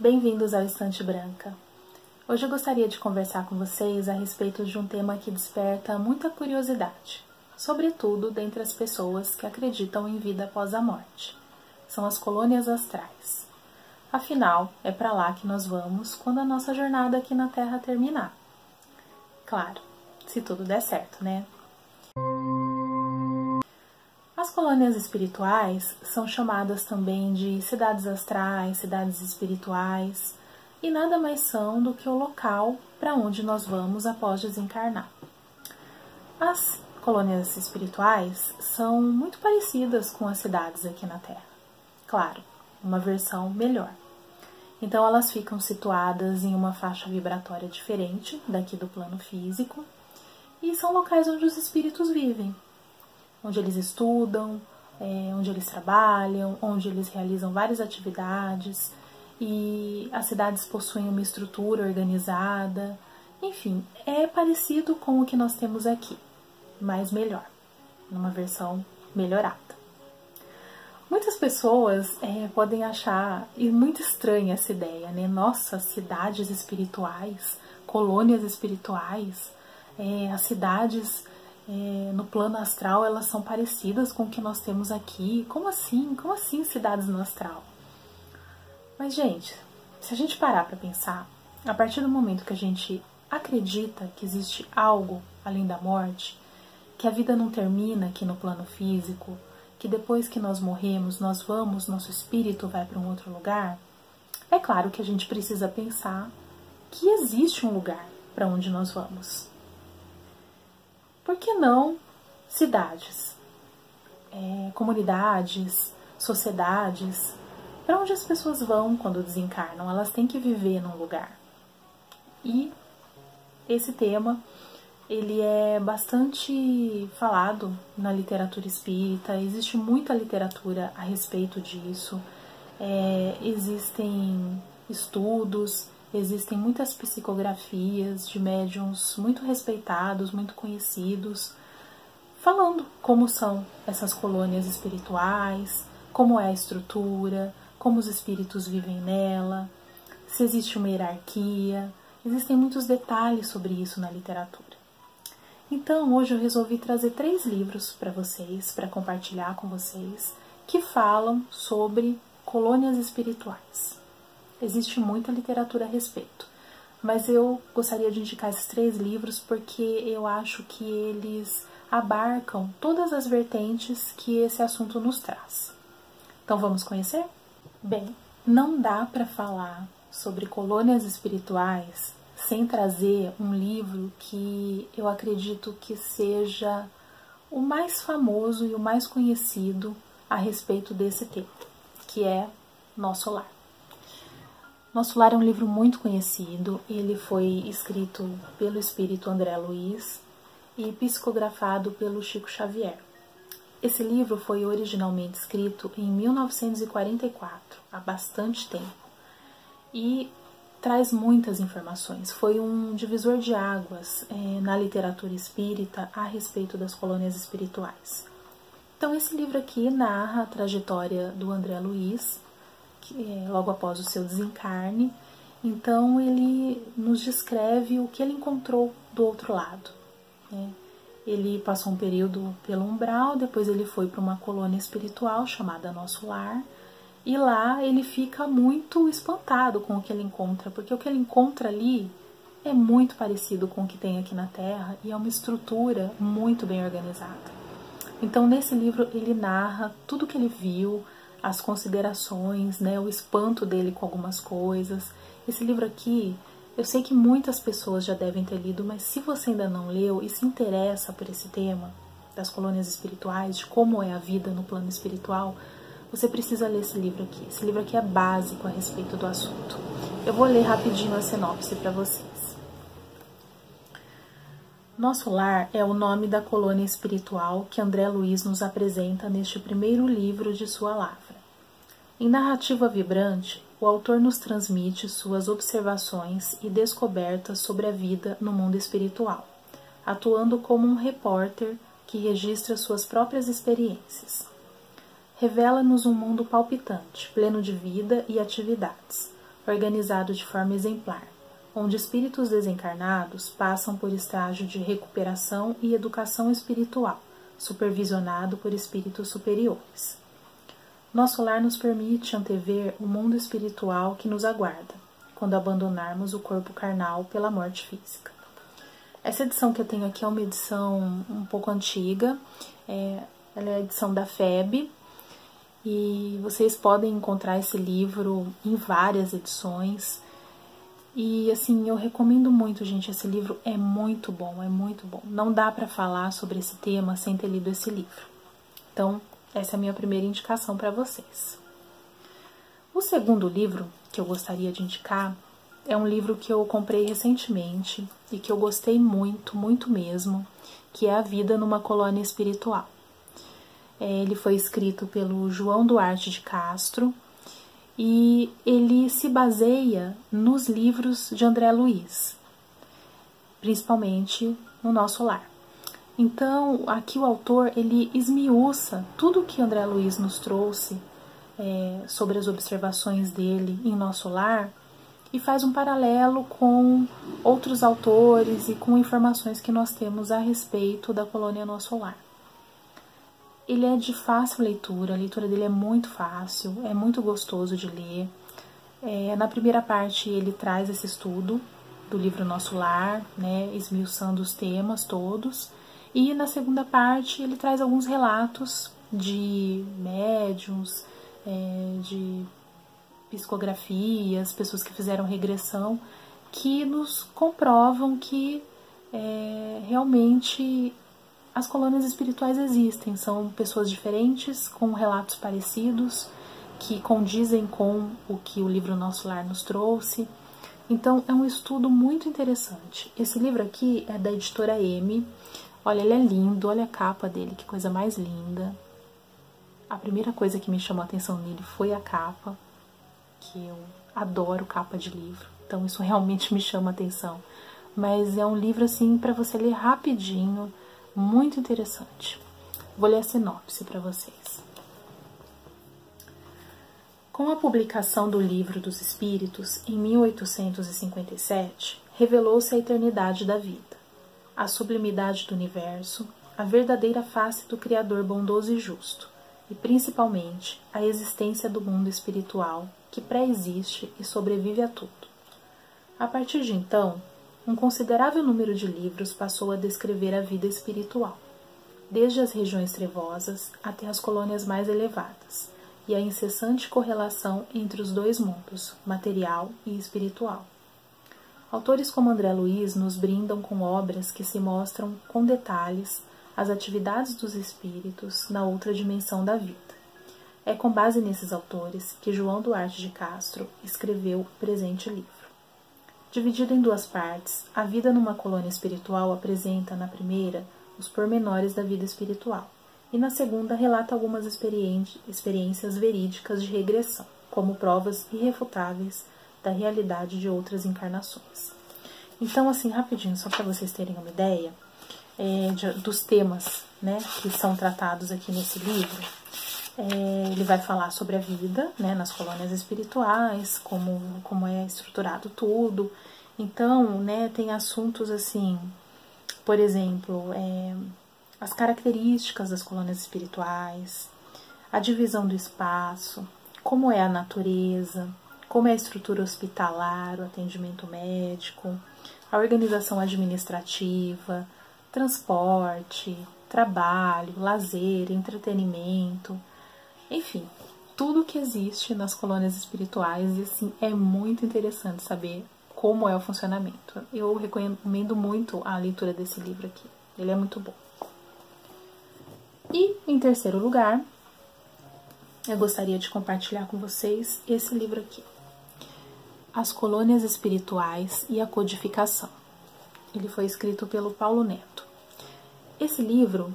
Bem-vindos ao Estante Branca. Hoje eu gostaria de conversar com vocês a respeito de um tema que desperta muita curiosidade, sobretudo dentre as pessoas que acreditam em vida após a morte. São as colônias astrais. Afinal, é para lá que nós vamos quando a nossa jornada aqui na Terra terminar. Claro, se tudo der certo, né? As colônias espirituais são chamadas também de cidades astrais, cidades espirituais, e nada mais são do que o local para onde nós vamos após desencarnar. As colônias espirituais são muito parecidas com as cidades aqui na Terra. Claro, uma versão melhor. Então elas ficam situadas em uma faixa vibratória diferente daqui do plano físico e são locais onde os espíritos vivem, onde eles estudam, onde eles trabalham, onde eles realizam várias atividades, e as cidades possuem uma estrutura organizada. Enfim, é parecido com o que nós temos aqui, mas melhor, numa versão melhorada. Muitas pessoas podem achar muito estranha essa ideia, né? Nossa, cidades espirituais, colônias espirituais, as cidades no plano astral, elas são parecidas com o que nós temos aqui. Como assim? Como assim cidades no astral? Mas, gente, se a gente parar para pensar, a partir do momento que a gente acredita que existe algo além da morte, que a vida não termina aqui no plano físico, que depois que nós morremos, nosso espírito vai para um outro lugar, é claro que a gente precisa pensar que existe um lugar para onde nós vamos. Por que não cidades, comunidades, sociedades? Para onde as pessoas vão quando desencarnam? Elas têm que viver num lugar. E esse tema, ele é bastante falado na literatura espírita, existe muita literatura a respeito disso, existem estudos, existem muitas psicografias de médiuns muito respeitados, muito conhecidos, falando como são essas colônias espirituais, como é a estrutura, como os espíritos vivem nela, se existe uma hierarquia. Existem muitos detalhes sobre isso na literatura. Então, hoje eu resolvi trazer 3 livros para vocês, para compartilhar com vocês, que falam sobre colônias espirituais. Existe muita literatura a respeito, mas eu gostaria de indicar esses 3 livros porque eu acho que eles abarcam todas as vertentes que esse assunto nos traz. Então vamos conhecer? Bem, não dá para falar sobre colônias espirituais sem trazer um livro que eu acredito que seja o mais famoso e o mais conhecido a respeito desse tema, que é Nosso Lar. Nosso Lar é um livro muito conhecido, ele foi escrito pelo espírito André Luiz e psicografado pelo Chico Xavier. Esse livro foi originalmente escrito em 1944, há bastante tempo, e traz muitas informações. Foi um divisor de águas na literatura espírita a respeito das colônias espirituais. Então esse livro aqui narra a trajetória do André Luiz, logo após o seu desencarne. Então ele nos descreve o que ele encontrou do outro lado, né? Ele passou um período pelo umbral, depois ele foi para uma colônia espiritual chamada Nosso Lar, e lá ele fica muito espantado com o que ele encontra, porque o que ele encontra ali é muito parecido com o que tem aqui na Terra e é uma estrutura muito bem organizada. Então nesse livro ele narra tudo o que ele viu, as considerações, né, o espanto dele com algumas coisas. Esse livro aqui, eu sei que muitas pessoas já devem ter lido, mas se você ainda não leu e se interessa por esse tema das colônias espirituais, de como é a vida no plano espiritual, você precisa ler esse livro aqui. Esse livro aqui é básico a respeito do assunto. Eu vou ler rapidinho a sinopse para vocês. Nosso Lar é o nome da colônia espiritual que André Luiz nos apresenta neste primeiro livro de sua lavra. Em narrativa vibrante, o autor nos transmite suas observações e descobertas sobre a vida no mundo espiritual, atuando como um repórter que registra suas próprias experiências. Revela-nos um mundo palpitante, pleno de vida e atividades, organizado de forma exemplar, onde espíritos desencarnados passam por estágio de recuperação e educação espiritual, supervisionado por espíritos superiores. Nosso lar nos permite antever o mundo espiritual que nos aguarda, quando abandonarmos o corpo carnal pela morte física. Essa edição que eu tenho aqui é uma edição um pouco antiga, ela é a edição da FEB, e vocês podem encontrar esse livro em várias edições. E assim, eu recomendo muito, gente, esse livro é muito bom, é muito bom. Não dá para falar sobre esse tema sem ter lido esse livro. Então, essa é a minha primeira indicação para vocês. O segundo livro que eu gostaria de indicar é um livro que eu comprei recentemente e que eu gostei muito, muito mesmo, que é A Vida numa Colônia Espiritual. Ele foi escrito pelo João Duarte de Castro e ele se baseia nos livros de André Luiz, principalmente no Nosso Lar. Então, aqui o autor ele esmiuça tudo o que André Luiz nos trouxe sobre as observações dele em Nosso Lar e faz um paralelo com outros autores e com informações que nós temos a respeito da colônia Nosso Lar. Ele é de fácil leitura, a leitura dele é muito fácil, é muito gostoso de ler. Na primeira parte ele traz esse estudo do livro Nosso Lar, né, esmiuçando os temas todos. E na segunda parte ele traz alguns relatos de médiuns, de psicografias, pessoas que fizeram regressão, que nos comprovam que realmente as colônias espirituais existem, são pessoas diferentes, com relatos parecidos, que condizem com o que o livro Nosso Lar nos trouxe. Então, é um estudo muito interessante. Esse livro aqui é da editora M. Olha, ele é lindo, olha a capa dele, que coisa mais linda. A primeira coisa que me chamou a atenção nele foi a capa, que eu adoro capa de livro, então isso realmente me chama a atenção. Mas é um livro, assim, para você ler rapidinho, muito interessante. Vou ler a sinopse para vocês. Com a publicação do Livro dos Espíritos, em 1857, revelou-se a eternidade da vida, a sublimidade do universo, a verdadeira face do Criador bondoso e justo, e principalmente a existência do mundo espiritual, que pré-existe e sobrevive a tudo. A partir de então, um considerável número de livros passou a descrever a vida espiritual, desde as regiões trevosas até as colônias mais elevadas, e a incessante correlação entre os dois mundos, material e espiritual. Autores como André Luiz nos brindam com obras que se mostram com detalhes as atividades dos espíritos na outra dimensão da vida. É com base nesses autores que João Duarte de Castro escreveu o presente livro. Dividido em duas partes, A Vida numa Colônia Espiritual apresenta, na primeira, os pormenores da vida espiritual, e na segunda relata algumas experiências verídicas de regressão, como provas irrefutáveis da realidade de outras encarnações. Então, assim, rapidinho, só para vocês terem uma ideia dos temas, né, que são tratados aqui nesse livro. Ele vai falar sobre a vida, né, nas colônias espirituais, como é estruturado tudo. Então, né, tem assuntos assim, por exemplo, as características das colônias espirituais, a divisão do espaço, como é a natureza, como é a estrutura hospitalar, o atendimento médico, a organização administrativa, transporte, trabalho, lazer, entretenimento, enfim, tudo que existe nas colônias espirituais. E assim, é muito interessante saber como é o funcionamento. Eu recomendo muito a leitura desse livro aqui, ele é muito bom. E, em terceiro lugar, eu gostaria de compartilhar com vocês esse livro aqui, As Colônias Espirituais e a Codificação. Ele foi escrito pelo Paulo Neto. Esse livro,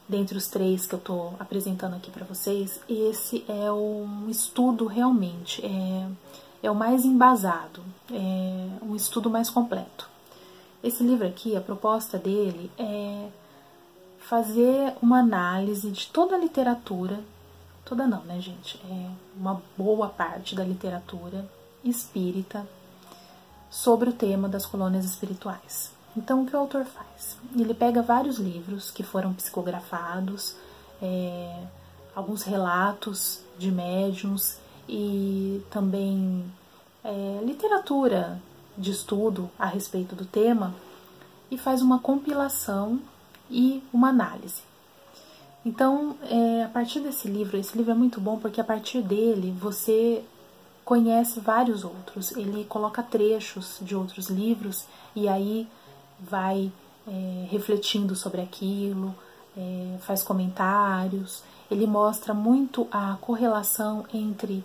dentre os três que eu estou apresentando aqui para vocês, esse é um estudo realmente, é o mais embasado, é um estudo mais completo. Esse livro aqui, a proposta dele é fazer uma análise de toda a literatura, toda não, né, gente? É uma boa parte da literatura espírita sobre o tema das colônias espirituais. Então, o que o autor faz? Ele pega vários livros que foram psicografados, alguns relatos de médiuns e também literatura de estudo a respeito do tema e faz uma compilação e uma análise. Então, a partir desse livro, esse livro é muito bom porque a partir dele você conhece vários outros. Ele coloca trechos de outros livros e aí vai refletindo sobre aquilo, faz comentários. Ele mostra muito a correlação entre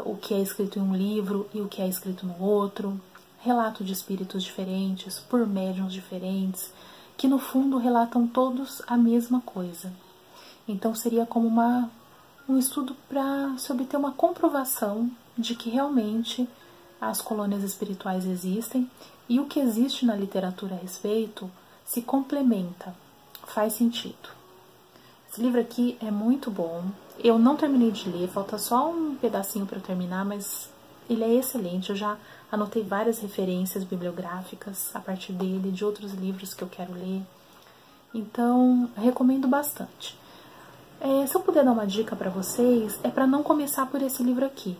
o que é escrito em um livro e o que é escrito no outro, relato de espíritos diferentes, por médiuns diferentes, que no fundo relatam todos a mesma coisa. Então seria como um estudo para se obter uma comprovação de que realmente as colônias espirituais existem e o que existe na literatura a respeito se complementa, faz sentido. Esse livro aqui é muito bom, eu não terminei de ler, falta só um pedacinho para eu terminar, mas ele é excelente, eu já anotei várias referências bibliográficas a partir dele, de outros livros que eu quero ler, então recomendo bastante. Se eu puder dar uma dica para vocês, é para não começar por esse livro aqui.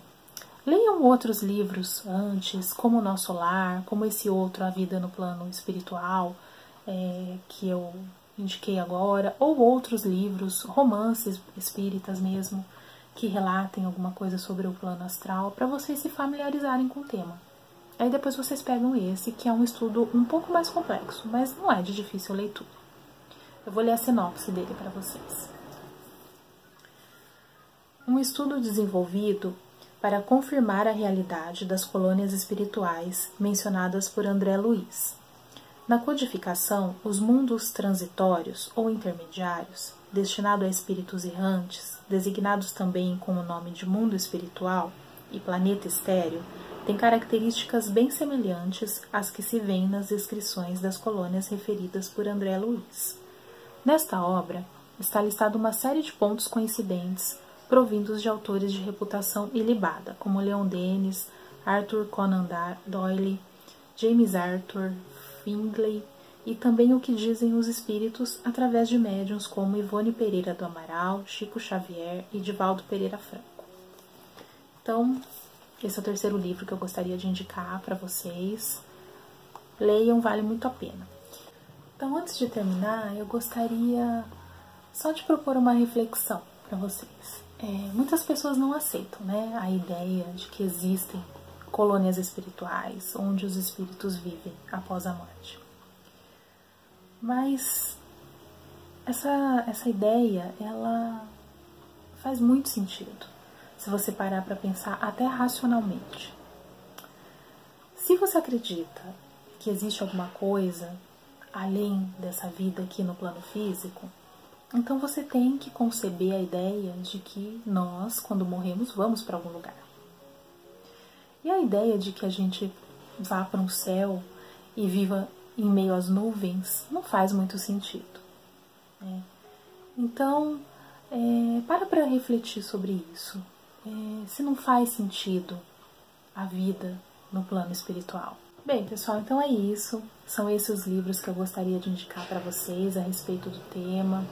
Leiam outros livros antes, como O Nosso Lar, como esse outro, A Vida no Plano Espiritual, que eu indiquei agora, ou outros livros, romances espíritas mesmo, que relatem alguma coisa sobre o plano astral, para vocês se familiarizarem com o tema. Aí depois vocês pegam esse, que é um estudo um pouco mais complexo, mas não é de difícil leitura. Eu vou ler a sinopse dele para vocês. Um estudo desenvolvido para confirmar a realidade das colônias espirituais mencionadas por André Luiz. Na codificação, os mundos transitórios ou intermediários, destinados a espíritos errantes, designados também com o nome de mundo espiritual e planeta estéreo, têm características bem semelhantes às que se vêem nas descrições das colônias referidas por André Luiz. Nesta obra, está listada uma série de pontos coincidentes provindos de autores de reputação ilibada, como Leon Denis, Arthur Conan Doyle, James Arthur, Findlay, e também o que dizem os espíritos através de médiuns como Ivone Pereira do Amaral, Chico Xavier e Divaldo Pereira Franco. Então, esse é o terceiro livro que eu gostaria de indicar para vocês. Leiam, vale muito a pena. Então, antes de terminar, eu gostaria só de propor uma reflexão para vocês. Muitas pessoas não aceitam, né, a ideia de que existem colônias espirituais onde os espíritos vivem após a morte. Mas essa ideia, ela faz muito sentido, se você parar para pensar até racionalmente. Se você acredita que existe alguma coisa além dessa vida aqui no plano físico, então você tem que conceber a ideia de que nós, quando morremos, vamos para algum lugar. E a ideia de que a gente vá para um céu e viva em meio às nuvens não faz muito sentido, né? Então, para refletir sobre isso. Se não faz sentido a vida no plano espiritual. Bem, pessoal, então é isso. São esses os livros que eu gostaria de indicar para vocês a respeito do tema.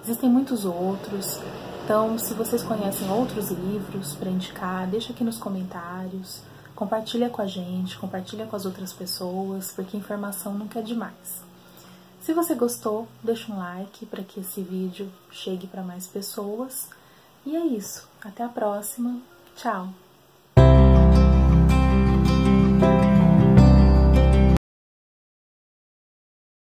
Existem muitos outros, então se vocês conhecem outros livros para indicar, deixa aqui nos comentários, compartilha com a gente, compartilha com as outras pessoas, porque informação nunca é demais. Se você gostou, deixa um like para que esse vídeo chegue para mais pessoas. E é isso, até a próxima, tchau!